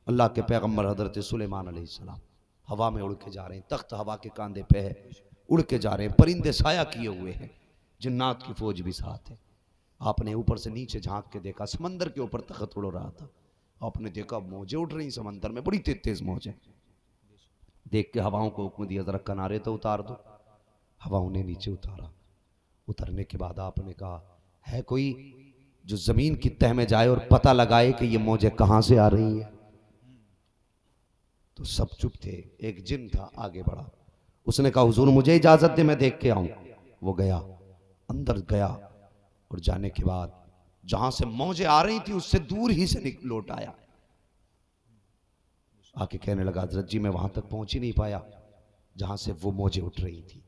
अल्लाह के पैगम्बर हजरत सुलेमान अलैहिस्सलाम हवा में उड़ के जा रहे हैं, तख्त हवा के कांधे पे है, उड़ के जा रहे हैं, परिंदे साया किए हुए हैं, जिन्नात की फौज भी साथ है। आपने ऊपर से नीचे झांक के देखा, समंदर के ऊपर तख्त उड़ रहा था। आपने देखा मौजें उठ रही समंदर में, बड़ी तेज तेज मौजें। देख के हवाओं को हुक्म दिया जरा किनारे तो उतार दो। हवाओं ने नीचे उतारा। उतरने के बाद आपने कहा है कोई जो जमीन की तह में जाए और पता लगाए कि ये मौजें कहां से आ रही हैं? तो सब चुप थे। एक जिन था आगे बढ़ा, उसने कहा हुजूर मुझे इजाजत दे मैं देख के आऊं। वो गया, अंदर गया और जाने के बाद जहां से मौजें आ रही थी उससे दूर ही से लौट आया। आके कहने लगा हजरत जी मैं वहां तक पहुंच ही नहीं पाया जहां से वो मौजें उठ रही थी।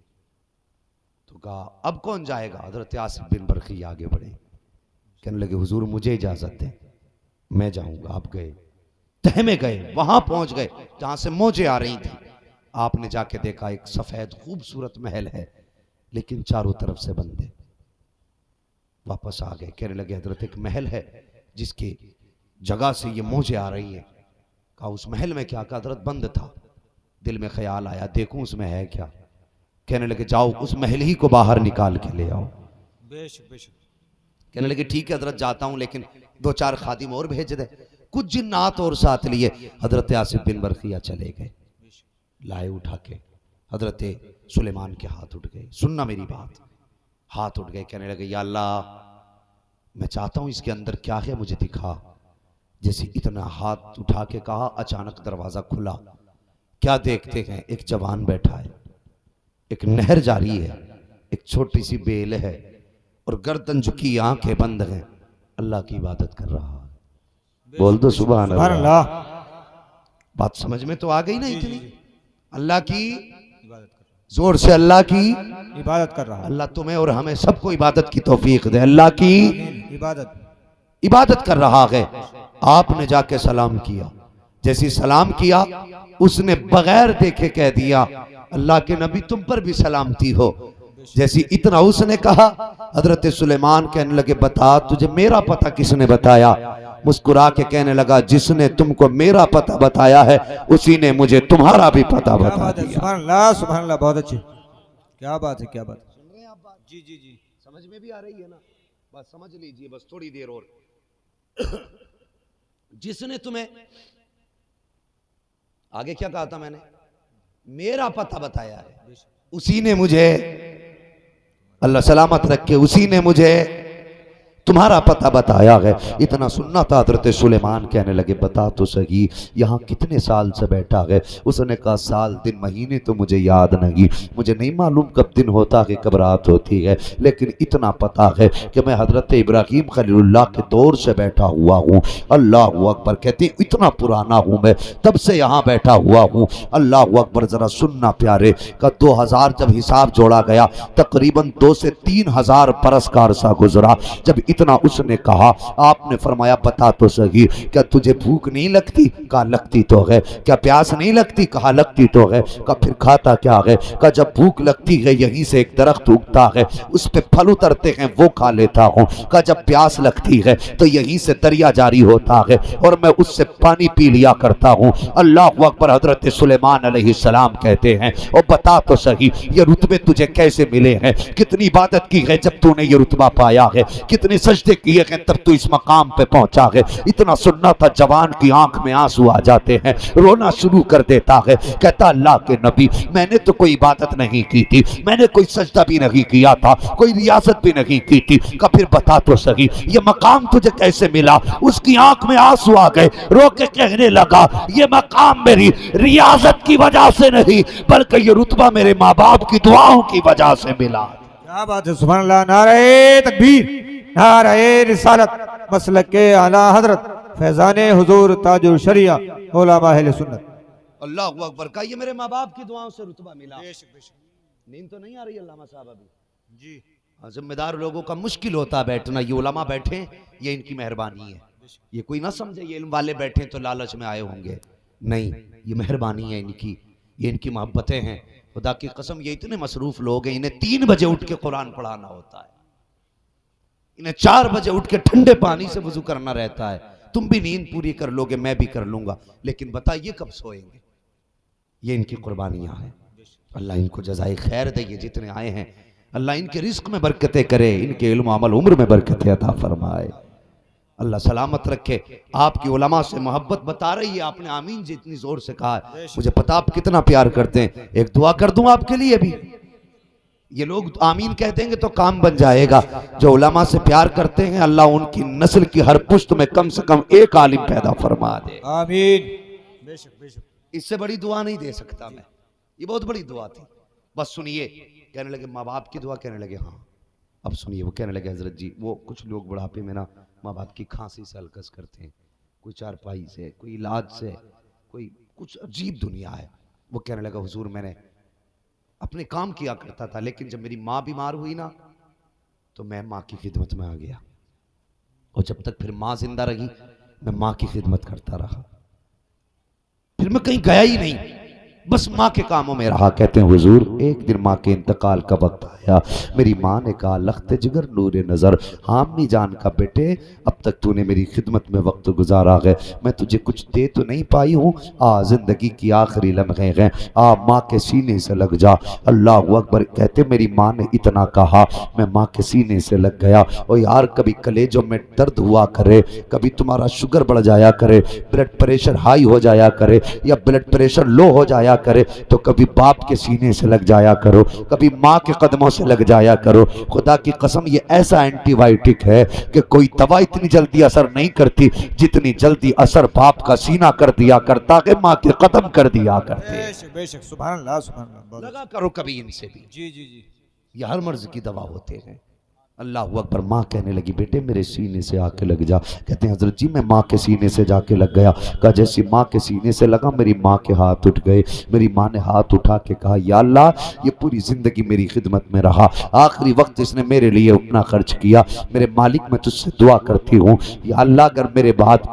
तो कहा अब कौन जाएगा? हजरत आसिफ बिन बरखी आगे बढ़े, कहने लगे हुजूर मुझे इजाजत दे मैं जाऊंगा। आप गए, तह में गए, वहां पहुंच गए जहां से मौजें आ रही थी। आपने जाके देखा एक सफेद खूबसूरत महल है, लेकिन चारों तरफ से बंद है। वापस आ गए, कहने लगे हजरत एक महल है जिसकी जगह से ये मौजें आ रही हैं। कहा उस महल में क्या? कहा हजरत बंद था। दिल में ख्याल आया देखूं उसमें है क्या। कहने लगे जाओ उस महल ही को बाहर निकाल के ले आओ। बेशक बेशक। कहने लगे ठीक है हजरत जाता हूं, लेकिन 2-4 खादिम और भेज दे। कुछ जिन्नात और साथ लिए हजरत आसिफ बिन बरखिया चले गए। लाए उठा के हजरत सुलेमान के हाथ उठ गए। सुनना मेरी बात, हाथ उठ गए। कहने लगे या अल्लाह मैं चाहता हूं इसके अंदर क्या है मुझे दिखा। जैसे इतना हाथ उठा के कहा, अचानक दरवाजा खुला। क्या देखते हैं? एक जवान बैठा है, एक नहर जारी है, एक छोटी सी बेल है और गर्दन झुकी आंखें बंद हैं, अल्लाह की इबादत कर रहा है। बोल दो सुभान अल्लाह। बात समझ में तो आ गई ना? इतनी अल्लाह की जोर से अल्लाह की इबादत कर रहा है। अल्लाह तुम्हें और हमें सबको इबादत की तौफीक दे। अल्लाह की इबादत कर रहा है। आपने जाके सलाम किया। जैसी सलाम किया उसने बगैर देखे कह दिया अल्लाह के नबी तुम पर भी सलामती हो। जैसी इतना उसने कहा, हजरत सुलेमान कहने लगे बता तुझे मेरा पता किसने बताया? मुस्कुरा के कहने लगा जिसने तुमको मेरा पता बताया है उसी ने मुझे तुम्हारा भी पता बता दिया। सुभान अल्लाह सुभान अल्लाह। बहुत अच्छी, क्या बात है, क्या बात। सुन रहे हैं आप बात? जी जी जी, समझ में भी आ रही है ना? बस समझ लीजिए, बस थोड़ी देर और। जिसने तुम्हें आगे क्या कहा था मैंने? मेरा पता बताया है उसी ने मुझे, अल्लाह सलामत रखे, उसी ने मुझे तुम्हारा पता बताया है। इतना सुनना था। हजरत सुलेमान कहने लगे बता तो सही यहाँ कितने साल से बैठा है? उसने कहा साल दिन महीने तो मुझे याद नहीं, मुझे नहीं मालूम कब दिन होता है कब रात होती है, लेकिन इतना पता है कि मैं हजरत इब्राहिम खलीलुल्लाह के दौर से बैठा हुआ हूँ। अल्लाह अकबर। कहती इतना पुराना हूँ मैं, तब से यहाँ बैठा हुआ हूँ। अल्लाह अकबर। जरा सुनना प्यारे का 2000 जब हिसाब जोड़ा गया तकरीबन 2 से 3 हजार बरस का अरसा गुजरा। जब इतना उसने कहा आपने फरमाया बता तो सही क्या तुझे भूख नहीं लगती? कहा लगती तो है। क्या प्यास नहीं लगती? कहा लगती तो है। कहा फिर खाता क्या है? कहा जब भूख लगती है यहीं से एक दरख्त उगता है, उस पे फल उतरते हैं वो खा लेता हूँ। कहा जब प्यास लगती है तो यहीं से दरिया जारी होता है और मैं उससे पानी पी लिया करता हूँ। अल्लाह अकबर। हजरत सुलेमान अलैहिस्सलाम कहते हैं और बता तो सही ये रुतबे तुझे कैसे मिले हैं? कितनी इबादत की है जब तूने ये रुतबा पाया है? कितने सजदे किए हैं तब तू इस मकाम पे पहुंचा है? इतना सुनना था। जवान की आंख में आंसू आ जाते हैं, रोना शुरू कर देता है। कहता अल्लाह के नबी मैंने तो कोई इबादत नहीं की थी, मैंने कोई सजदा भी नहीं किया था, कोई रियाजत भी नहीं की थी। का फिर बता तो सही ये मकाम तुझे कैसे मिला? उसकी आंख में आंसू आ गए, रो के कहने लगा ये मकाम मेरी रियाजत की वजह से नहीं बल्कि ये रुतबा मेरे माँ बाप की दुआओं की वजह से मिला। क्या बात है, सुभान अल्लाह। नारे तकबीर, नारे रिसालत, मसलक के आला हजरत फैजाने हुजूर ताजुल शरिया उलमा अहले सुन्नत। अल्लाह अकबर। का ये मेरे माँ बाप की दुआओं से रुतबा मिला। नींद तो नहीं आ रही अल्लामा साहब अभी? जी। जिम्मेदार लोगों का मुश्किल होता है बैठना। ये उलमा बैठे ये इनकी मेहरबानी है। ये कोई ना समझे ये इल्म वाले बैठे तो लालच में आए होंगे, नहीं, ये मेहरबानी है इनकी, ये इनकी मोहब्बतें हैं। खुदा की कसम ये इतने मसरूफ लोग हैं, इन्हें 3 बजे उठ के कुरान पढ़ाना होता है, इन्हें 4 बजे उठ के ठंडे पानी से वजू करना रहता है तुम भी नींद पूरी कर लोगे, मैं भी कर लूंगा, लेकिन बताइए कब सोएंगे? ये इनकी कुर्बानियां हैं। अल्लाह इनको जज़ाए खैर दे। ये जितने आए हैं अल्लाह इनके रिस्क में बरकतें करे, इनके इल्म अमल उम्र में बरकतें अता फरमाए, अल्लाह सलामत रखे। आपकी उलमा से मोहब्बत बता रही है, आपने आमीन जितनी जोर से कहा है, मुझे पता आप कितना प्यार करते हैं। एक दुआ कर दूं आपके लिए भी। ये लोग आमीन कह देंगे तो काम बन जाएगा। जो उलमा से प्यार करते हैं अल्लाह उनकी नस्ल की हर पुश्त में कम से कम एक आलिम पैदा फरमा दे। आमीन। बेशक बेशक। इससे बड़ी दुआ नहीं दे सकता मैं। ये बहुत बड़ी दुआ थी। बस सुनिए, कहने लगे माँ बाप की दुआ, कहने लगे हाँ। अब सुनिए, वो कहने लगे हजरत जी, वो कुछ लोग बुढ़ापे में ना माँ बाप की खांसी से हलकस करते हैं, कोई चारपाई से, कोई इलाज से, कोई कुछ अजीब दुनिया है। वो कहने लगा हुजूर मैंने अपने काम किया करता था, लेकिन जब मेरी माँ बीमार हुई ना तो मैं माँ की खिदमत में आ गया, और जब तक फिर माँ जिंदा रही मैं माँ की खिदमत करता रहा, फिर मैं कहीं गया ही नहीं, बस माँ के कामों में रहा। कहते हैं हुजूर एक दिन माँ के इंतकाल का वक्त आया, मेरी माँ ने कहा लख्ते जिगर नूरे नज़र, हाँ अम्मी जान का बेटे अब तक तूने मेरी खिदमत में वक्त गुजारा है, मैं तुझे कुछ दे तो नहीं पाई हूँ, आ जिंदगी की आखिरी लम्हे हैं, आ माँ के सीने से लग जा। अल्लाह अकबर। कहते मेरी माँ ने इतना कहा, मैं माँ के सीने से लग गया। और यार कभी कलेजों में दर्द हुआ करे, कभी तुम्हारा शुगर बढ़ जाया करे, ब्लड प्रेशर हाई हो जाया करे, या ब्लड प्रेशर लो हो जाया करे, तो कभी बाप के सीने से लग जाया करो, कभी माँ के कदमों से लग जाया करो। खुदा की कसम ये ऐसा एंटीबायोटिक है कि कोई दवा इतनी जल्दी असर नहीं करती जितनी जल्दी असर बाप का सीना कर दिया करता है, माँ के कदम कर दिया करते। बेशक बेशक। सुभान अल्लाह सुभान अल्लाह। लगा करो कभी इनसे भी। जी जी जी। ये हर मर्ज की दवा होते हैं। अल्लाह अकबर। माँ कहने लगी बेटे मेरे सीने से आके लग जा। कहते हैं हजरत जी मैं माँ के सीने से जाके लग गया। कहा जैसी माँ के सीने से लगा मेरी माँ के हाथ उठ गए। मेरी माँ ने हाथ उठा के कहा या अल्लाह ये पूरी जिंदगी मेरी खिदमत में रहा, आखिरी वक्त इसने मेरे लिए उतना खर्च किया, मेरे मालिक मैं तुझसे दुआ करती हूँ या अल्लाह अगर मेरे बाद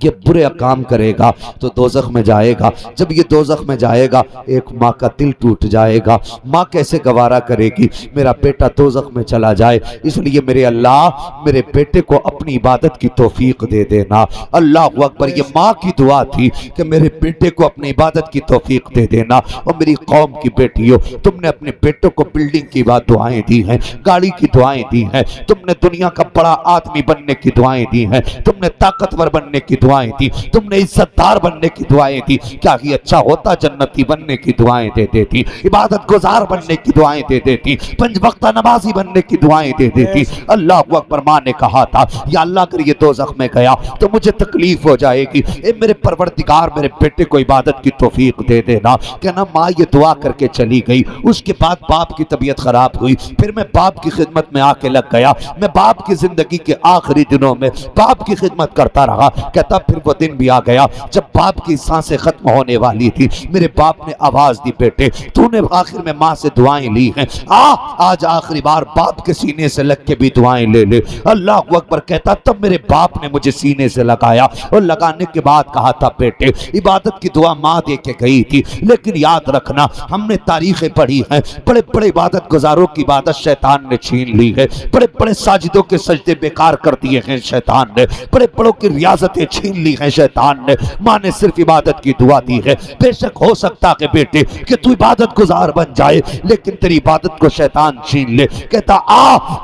ये बुरे काम करेगा तो दोज़ख में जाएगा, जब ये दोज़ख में जाएगा एक माँ का दिल टूट जाएगा, माँ कैसे गवारा करेगी मेरा बेटा दोज़ख में चला जाए। इसलिए मेरे अल्लाह मेरे बेटे को अपनी इबादत की तौफीक दे देना। अल्लाह अकबर। ये माँ की दुआ थी कि मेरे बेटे को अपनी इबादत की तौफीक दे देना। और मेरी कौम की बेटियों तुमने अपने बेटों को बिल्डिंग की बात दुआएं दी हैं, गाड़ी की दुआएं दी हैं, तुमने दुनिया का बड़ा आदमी बनने की दुआएं दी हैं, तुमने ताकतवर बनने की दुआएं दी, तुमने इज्जतदार बनने की दुआएं दी। क्या ही अच्छा होता जन्नती बनने की दुआएं दे देती, इबादत गुजार बनने की दुआएं दे देती, पंज वक्ता नमाजी बनने की दुआएं दे देती। अल्लाह अकबर। माँ ने कहा था या अल्लाह अगर ये दोज़ख में गया तो मुझे तकलीफ हो जाएगी, ए मेरे परवरदिगार मेरे बेटे को इबादत की तौफीक दे देना। कहना माँ ये दुआ करके चली गई। उसके बाद बाप की तबीयत खराब हुई, फिर मैं बाप की खिदमत में आके लग गया। मैं बाप की जिंदगी के आखिरी दिनों में बाप की खिदमत करता रहा। कहता फिर वो दिन भी आ गया जब बाप की सांसें खत्म होने वाली थी। मेरे बाप ने आवाज दी बेटे तूने आखिर में माँ से दुआएं ली हैं, आज आखिरी बार बाप के सीने से लग के भी दुआएं ले ले। अल्लाह अकबर। कहता तब मेरे बाप ने मुझे सीने से लगाया और लगाने के बाद कहा था बेटे इबादत की दुआ माँ दे के गई थी, लेकिन याद रखना हमने तारीखें पढ़ी हैं, बड़े बड़े इबादत गुजारों की इबादत शैतान ने छीन ली है, बड़े बड़े साजिदों के सजदे बेकार कर दिए हैं शैतान ने, बड़े बड़ों की रियाजतें छीन ली है शैतान ने। माँ ने सिर्फ इबादत की दुआ दी है। बेशक हो सकता है बेटे कि तू इबादत गुजार बन जाए, लेकिन तेरी इबादत को शैतान छीन ले। कहता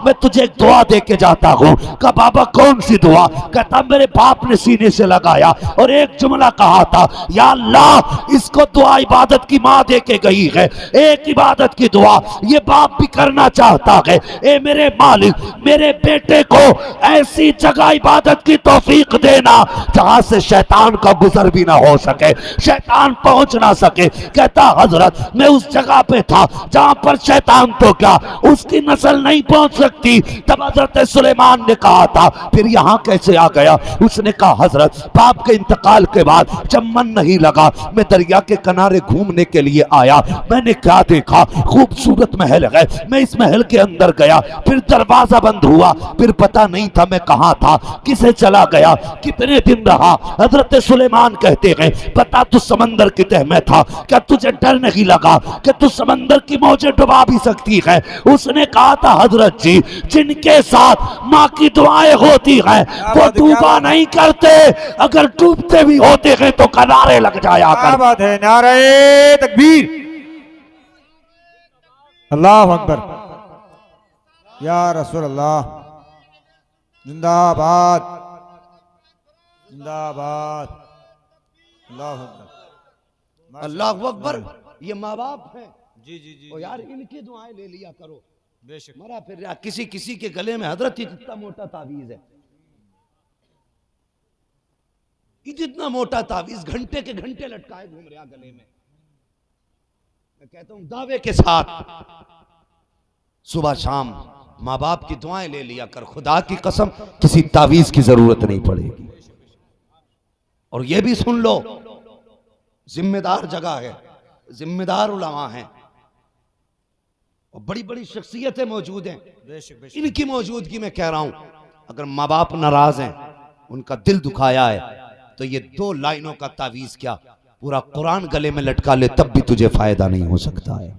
मैं तुझे एक दुआ दे के जाता हूँ। कहा बाबा कौन सी दुआ? कहता मेरे बाप ने सीने से लगाया और एक जुमला कहा था या अल्लाह इसको दुआ इबादत की माँ दे के गई है, एक इबादत की दुआ ये बाप भी करना चाहता है। ए मेरे मालिक मेरे बेटे को ऐसी जगह इबादत की तौफीक देना जहां से शैतान का गुजर भी ना हो सके, शैतान पहुंच ना सके। कहता हजरत मैं उस जगह पे था जहां पर शैतान तो क्या उसकी नस्ल नहीं पहुंच सकती। तब हजरत सुलेमान ने कहा था फिर यहां कैसे आ गया? उसने कहा हजरत बाप के इंतकाल के बाद जब मन नहीं लगा मैं दरिया के किनारे घूमने के लिए आया। मैंने क्या देखा? खूबसूरत महल है। मैं इस महल के अंदर गया, फिर दरवाजा बंद हुआ, फिर पता नहीं था मैं कहां था, किसे चला गया, कितने दिन रहा। हजरत सुलेमान कहते हैं बता तू समंदर की तह में था, क्या तुझे डर नहीं लगा कि तू समंदर की मौजें डुबा भी सकती है? उसने कहा था हजरत जी जिनके साथ माँ की दुआएं होती हैं वो डूबा नहीं करते, अगर डूबते भी होते हैं तो किनारे लग जाया क्या कर। बात है, नारे तकबीर, अल्लाह अकबर, या रसूल अल्लाह, जिंदाबाद जिंदाबाद, अल्लाह अकबर, अल्लाह अकबर। ये माँ बाप हैं जी जी जी, ओ यार, इनकी दुआएं ले लिया करो। बेशक, मरा फिर यार किसी किसी के गले में हजरत इतना मोटा तावीज है, इतना मोटा तावीज घंटे के घंटे लटकाए घूम रहा गले में। मैं कहता हूं दावे के साथ सुबह शाम माँ बाप की दुआएं ले लिया कर, खुदा की कसम किसी तावीज की जरूरत नहीं पड़ेगी। और ये भी सुन लो, जिम्मेदार जगह है, जिम्मेदार उलमा हैं और बड़ी बड़ी शख्सियतें मौजूद हैं। बेशक बेशक, इनकी मौजूदगी में कह रहा हूं, अगर माँ बाप नाराज हैं, उनका दिल दुखाया है, तो ये 2 लाइनों का तावीज क्या पूरा कुरान गले में लटका ले तब भी तुझे फायदा नहीं हो सकता है,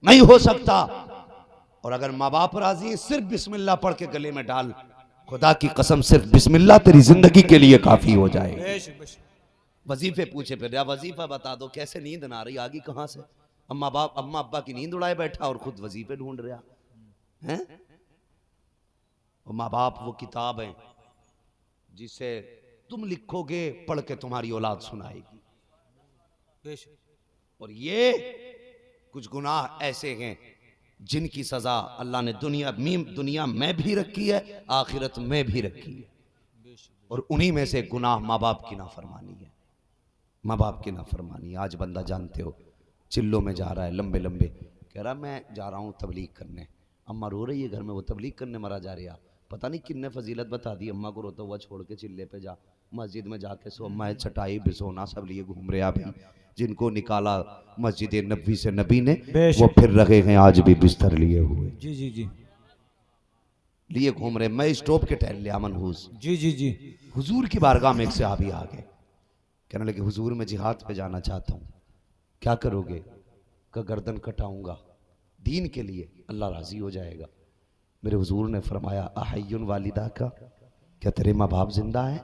नहीं हो सकता। और अगर माँ बाप राजी है, सिर्फ बिस्मिल्लाह पढ़ के गले में डाल, खुदा की कसम सिर्फ बिस्मिल्लाह तेरी जिंदगी के लिए काफी हो जाए। बेशक बेशक, वजीफे पूछे फिर, या वजीफा बता दो, कैसे नींद ना आ रही, आगे कहां से? अम्मा अब्बा की नींद उड़ाए बैठा और खुद वजीफे ढूंढ रहा है। माँ बाप वो किताब है जिसे तुम लिखोगे, पढ़ के तुम्हारी औलाद सुनाएगी। बेशक, और ये कुछ गुनाह ऐसे हैं जिनकी सजा अल्लाह ने दुनिया में भी रखी है, आखिरत में भी रखी है। और उन्हीं में से गुनाह माँ बाप की नाफरमानी है, माँ बाप की नाफरमानी। आज बंदा जानते हो चिल्लों में जा रहा है, लंबे लंबे कह रहा मैं जा रहा हूँ तबलीग करने, अम्मा रो रही है घर में, वो तबलीग करने मरा जा रहा, पता नहीं किन्ने फजीलत बता दी, अम्मा को रोता हुआ छोड़ के चिल्ले पे जा, मस्जिद में जाके सो, अम्मा चटाई बिसोना सब लिए घूम रहे भाई, जिनको निकाला मस्जिद नबी से नबी ने वो फिर रखे हैं आज भी बिस्तर लिए हुए, जी जी जी, लिए घूम रहे। मैं स्टॉप के टहल लिया मनहूस, जी जी जी, हुजूर की बारगाह में एक सहाबी आ गए, कहने लगे हुजूर मैं जिहाद पे जाना चाहता हूँ, क्या करोगे? का गर्दन कटाऊंगा दीन के लिए, अल्लाह राजी हो जाएगा। मेरे हुजूर ने फरमाया अहय्युन वालिदा का, क्या तेरे माँ बाप जिंदा है?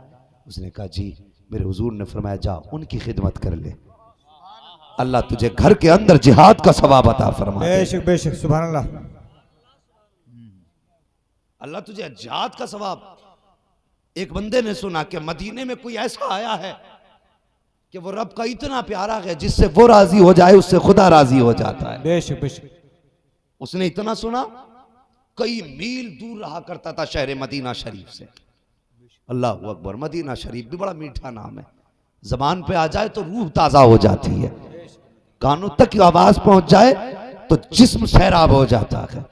उसने कहा जी। मेरे हुजूर ने फरमाया जा उनकी खिदमत कर ले, अल्लाह तुझे घर के अंदर जिहाद का सवाब अता फरमाए। बेशक बेशक, सुभान अल्लाह, अल्लाह तुझे जिहाद का सवाब। एक बंदे ने सुना कि मदीने में कोई ऐसा आया है कि वो रब का इतना प्यारा है जिससे वो राजी हो जाए उससे खुदा राजी हो जाता है। बेशक बेशक, उसने इतना सुना, कई मील दूर रहा करता था शहर मदीना शरीफ से। अल्लाह अकबर, मदीना शरीफ भी बड़ा मीठा नाम है, जबान पे आ जाए तो रूह ताजा हो जाती है, कानों तक आवाज पहुंच जाए तो जिस्म सैराब हो जाता है।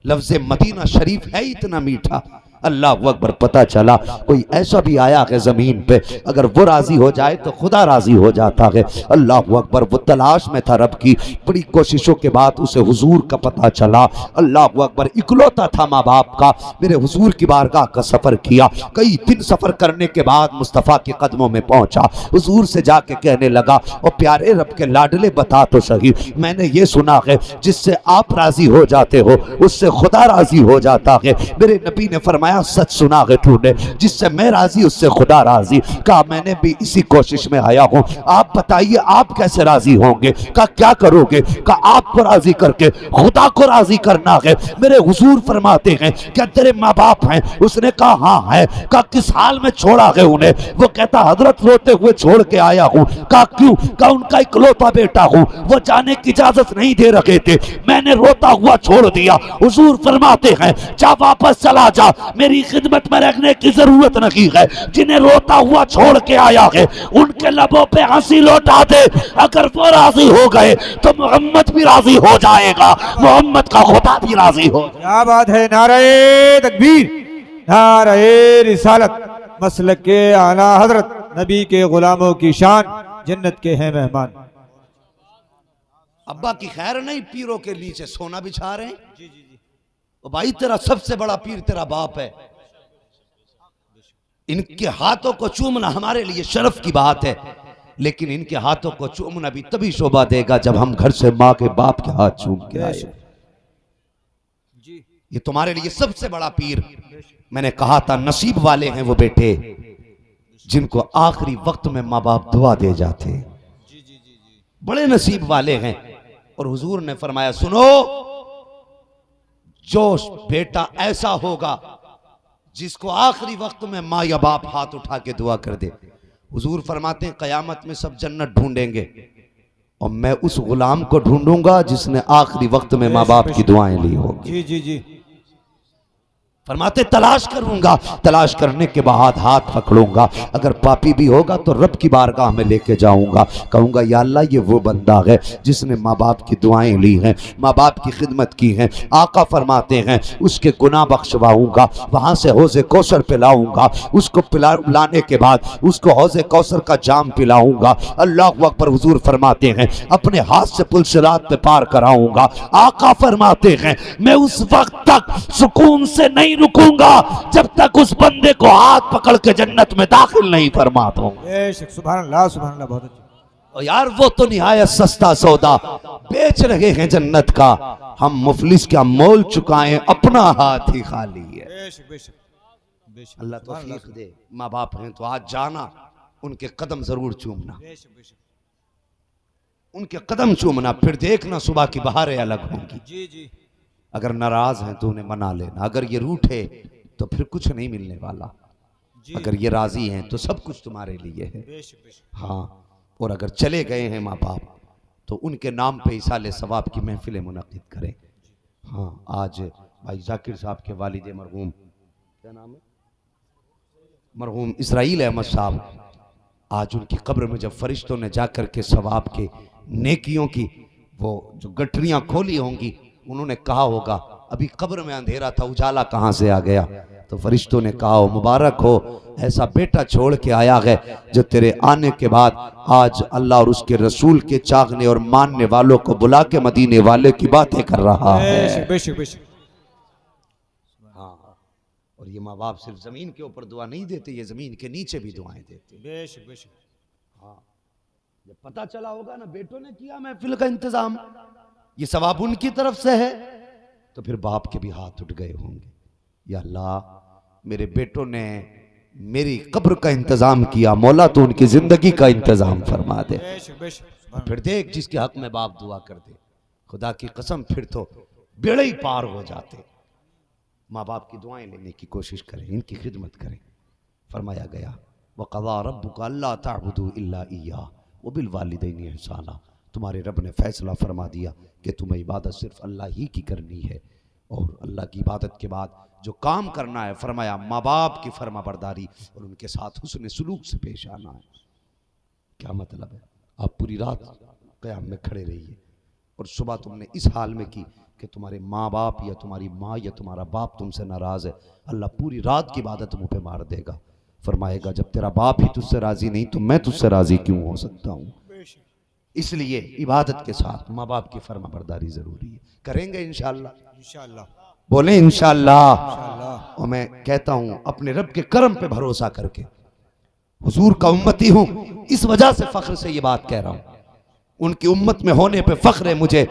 लफ्ज मदीना शरीफ है इतना मीठा। अल्लाह अकबर, पता चला कोई ऐसा भी आया है जमीन पे, अगर वो राजी हो जाए तो खुदा राजी हो जाता है। अल्लाह अकबर, वो तलाश में था रब की, बड़ी कोशिशों के बाद उसे हुजूर का पता चला। अल्लाह अकबर, इकलौता था माँ बाप का, मेरे हुजूर की बारगाह का सफर किया, कई दिन सफर करने के बाद मुस्तफ़ा के कदमों में पहुंचा, हुजूर से जाके कहने लगा और प्यारे रब के लाडले बता तो सही, मैंने ये सुना है जिससे आप राजी हो जाते हो उससे खुदा राजी हो जाता है। मेरे नबी ने फरमाया सच सुना है तूने, जिससे मैं राजी उससे खुदा राजी। कहा मैंने भी इसी कोशिश में आया हूं, आप बताइए आप कैसे राजी होंगे? कहा क्या करोगे? कहा आपको राजी करके खुदा को राजी करना है। मेरे हुजूर फरमाते हैं क्या तेरे माँ बाप हैं? उसने कहा हाँ है। कहा किस हाल में छोड़ा है उन्हें? वो कहता हजरत रोते हुए छोड़ के आया हूं। कहा क्यों? कहा उनका इकलौता बेटा हूं, वो जाने की इजाजत नहीं दे रखे थे, मैंने रोता हुआ छोड़ दिया। हुजूर फरमाते हैं जा वापस चला जा, मेरी खिदमत में रखने की जरूरत नहीं है। जिन्हें रोता हुआ छोड़ के आया है उनके लबों पे हंसी लौटा दे, अगर वो राजी हो गए तो मोहम्मद भी राजी हो जाएगा, मोहम्मद का खुदा भी राजी हो। क्या बात है, नारे तकबीर, नारे रिसालत, मसलक के आला हजरत, नबी के गुलामों की शान, जन्नत के हैं मेहमान। अब्बा की खैर नहीं, पीरों के नीचे सोना बिछा रहे हैं। भाई तेरा सबसे बड़ा पीर तेरा बाप है, इनके हाथों को चूमना हमारे लिए शर्फ की बात है, लेकिन इनके हाथों को चूमना भी तभी शोभा देगा जब हम घर से माँ के बाप के हाथ चूम के आए। ये तुम्हारे लिए सबसे बड़ा पीर। मैंने कहा था नसीब वाले हैं वो बेटे जिनको आखिरी वक्त में माँ बाप दुआ दे जाते हैं, बड़े नसीब वाले हैं। और हुजूर ने फरमाया सुनो, जो बेटा ऐसा होगा जिसको आखिरी वक्त में माँ या बाप हाथ उठा के दुआ कर दे, हुजूर फरमाते हैं कयामत में सब जन्नत ढूंढेंगे और मैं उस गुलाम को ढूंढूंगा जिसने आखिरी वक्त में माँ बाप की दुआएं ली होगी। जी जी जी। फरमाते तलाश करूंगा, तलाश करने के बाद हाथ पकड़ूंगा, अगर पापी भी होगा तो रब की बारगाह में लेके जाऊंगा, कहूंगा या अल्लाह ये वो बंदा है जिसने माँ बाप की दुआएं ली हैं, माँ बाप की खिदमत की है। आका फरमाते हैं उसके गुनाह बख्शवाऊंगा, वहां से हौज़े कौसर पिलाऊंगा, उसको पिलाने के बाद उसको हौज़े कौसर का जाम पिलाऊंगा। अल्लाह अकबर। हुजूर फरमाते हैं अपने हाथ से पुल सिरात पे पार कराऊंगा। आका फरमाते हैं मैं उस वक्त तक सुकून से नहीं रुकूंगा जब तक उस बंदे को हाथ पकड़ के जन्नत में दाखिल नहीं फरमा दूंगा। सुभान अल्लाह, सुभान अल्लाह। बहुत अच्छा। और यार वो तो निहायत सस्ता सौदा बेच रहे हैं जन्नत का, हम मुफलिस का मोल चुकाएं अपना हाथ ही खाली है। बेशक बेशक बेशक। अल्लाह तौफीक दे। माँ बाप हैं तो आज जाना उनके कदम जरूर चूमना, बेशक बेशक। उनके कदम चूमना, फिर देखना सुबह की बहारें अलग होंगी। जी जी। अगर नाराज हैं तो उन्हें मना लेना, अगर ये रूठे तो फिर कुछ नहीं मिलने वाला, अगर ये राजी हैं तो सब कुछ तुम्हारे लिए है। बेशक बेशक। हाँ, और अगर चले गए हैं माँ बाप तो उनके नाम पे इसाले सवाब की महफिलें मुनक़िद करें। हाँ, आज भाई जाकिर साहब के वालिद मरहूम, क्या नाम है, मरहूम इसराइल अहमद साहब, आज उनकी कब्र में जब फरिश्तों ने जाकर के सवाब के नेकियों की वो जो गठरियाँ खोली होंगी, उन्होंने कहा होगा अभी कब्र में अंधेरा था, उजाला कहाँ से आ गया, तो फरिश्तों ने कहा हो मुबारक हो ऐसा बेटा छोड़ के आया है जो तेरे आने के बाद आज अल्लाह और उसके रसूल के चाहने और मानने वालों को बुला के मदीने वाले की बातें कर रहा है। बेशक बेशक। हाँ, और ये माँ बाप सिर्फ जमीन के ऊपर दुआ नहीं देते, ये जमीन के नीचे भी दुआएं देते। बेशक बेशक। हाँ, जब पता चला होगा ना बेटों ने किया महफिल का इंतजाम, ये सवाब उनकी तरफ से है, तो फिर बाप के भी हाथ उठ गए होंगे, या अल्लाह मेरे बेटों ने मेरी कब्र का इंतजाम किया, मौला तो उनकी जिंदगी का इंतजाम फरमा दे। फिर देख जिसके हक में बाप दुआ कर दे, खुदा की कसम फिर तो बेड़े ही पार हो जाते। माँ बाप की दुआएं लेने की कोशिश करें, इनकी खिदमत करें। फरमाया गया वक़ज़ा रब्बुका अल्ला ताबुदू इल्ला इय्याह व बिल वालिदैनि इहसाना, तुम्हारे रब ने फैसला फरमा दिया कि तुम्हें इबादत सिर्फ अल्लाह ही की करनी है, और अल्लाह की इबादत के बाद जो काम करना है फरमाया माँ बाप की फर्मा बरदारी और उनके साथ हुस्न सुलूक से पेश आना है। क्या मतलब है, आप पूरी रात क़याम में खड़े रहिए और सुबह तुमने इस हाल में की कि तुम्हारे माँ बाप या तुम्हारी माँ या तुम्हारा बाप तुमसे नाराज़ है, अल्लाह पूरी रात की इबादत मुँह पे मार देगा। फरमाएगा जब तेरा बाप ही तुझसे राज़ी नहीं तो मैं तुझसे राज़ी क्यों हो सकता हूँ। इसलिए इबादत के साथ माँ बाप की फर्मा बरदारी ज़रूरी है। करेंगे इंशाअल्लाह, इंशाअल्लाह बोले इंशाअल्लाह। और मैं कहता हूँ अपने रब के करम पे भरोसा करके, हुजूर का उम्मती हूँ इस वजह से फ़ख्र से ये बात कह रहा हूँ, उनकी उम्मत में होने पे फ़ख्र है मुझे,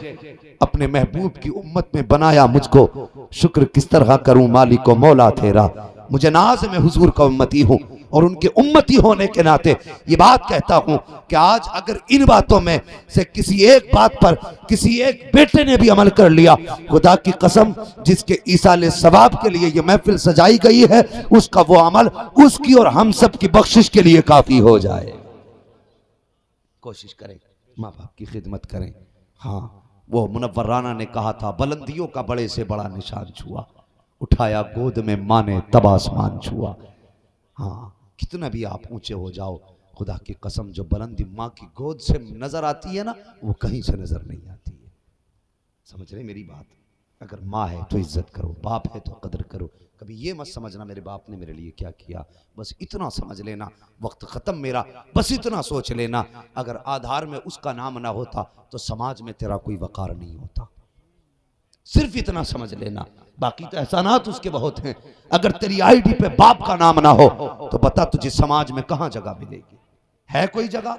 अपने महबूब की उम्मत में बनाया मुझको, शुक्र किस तरह करूँ मालिको मौला तेरा, मुझे नाज है मैं हुजूर का उम्मती हूँ और उनके उम्मती होने के नाते ये बात कहता हूँ कि आज अगर इन बातों में से किसी एक बात पर किसी एक बेटे ने भी अमल कर लिया, खुदा की कसम जिसके ईसाले सवाब के लिए ये महफिल सजाई गई है उसका वो अमल उसकी और हम सब की बख्शिश के लिए काफी हो जाए। कोशिश करें, माँ बाप की खिदमत करें। हाँ, वो मुनव्वर राना ने कहा था बुलंदियों का बड़े से बड़ा निशान छुआ, उठाया गोद में माँ ने तब आसमान छुआ। हाँ, कितना भी आप ऊंचे हो जाओ, खुदा की कसम जो बुलंदी माँ की गोद से नजर आती है ना वो कहीं से नजर नहीं आती है। समझ रहे मेरी बात, अगर माँ है तो इज्जत करो, बाप है तो कदर करो। कभी ये मत समझना मेरे बाप ने मेरे लिए क्या किया, बस इतना समझ लेना वक्त ख़त्म मेरा, बस इतना सोच लेना अगर आधार में उसका नाम ना होता तो समाज में तेरा कोई वकार नहीं होता। सिर्फ इतना समझ लेना, बाकी तो एहसानात उसके बहुत हैं। अगर तेरी आईडी पे बाप का नाम ना हो तो बता तुझे समाज में कहां जगह मिलेगी? है कोई जगह?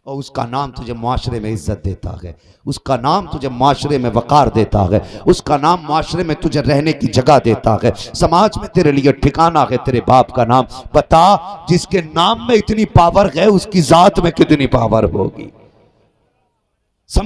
और उसका नाम तुझे माशरे में इज्जत देता है, उसका नाम तुझे माशरे में वकार देता है, उसका नाम माशरे में तुझे रहने की जगह देता है, समाज में तेरे लिए ठिकाना है तेरे बाप का नाम। बता, जिसके नाम में इतनी पावर है उसकी जात में कितनी पावर होगी।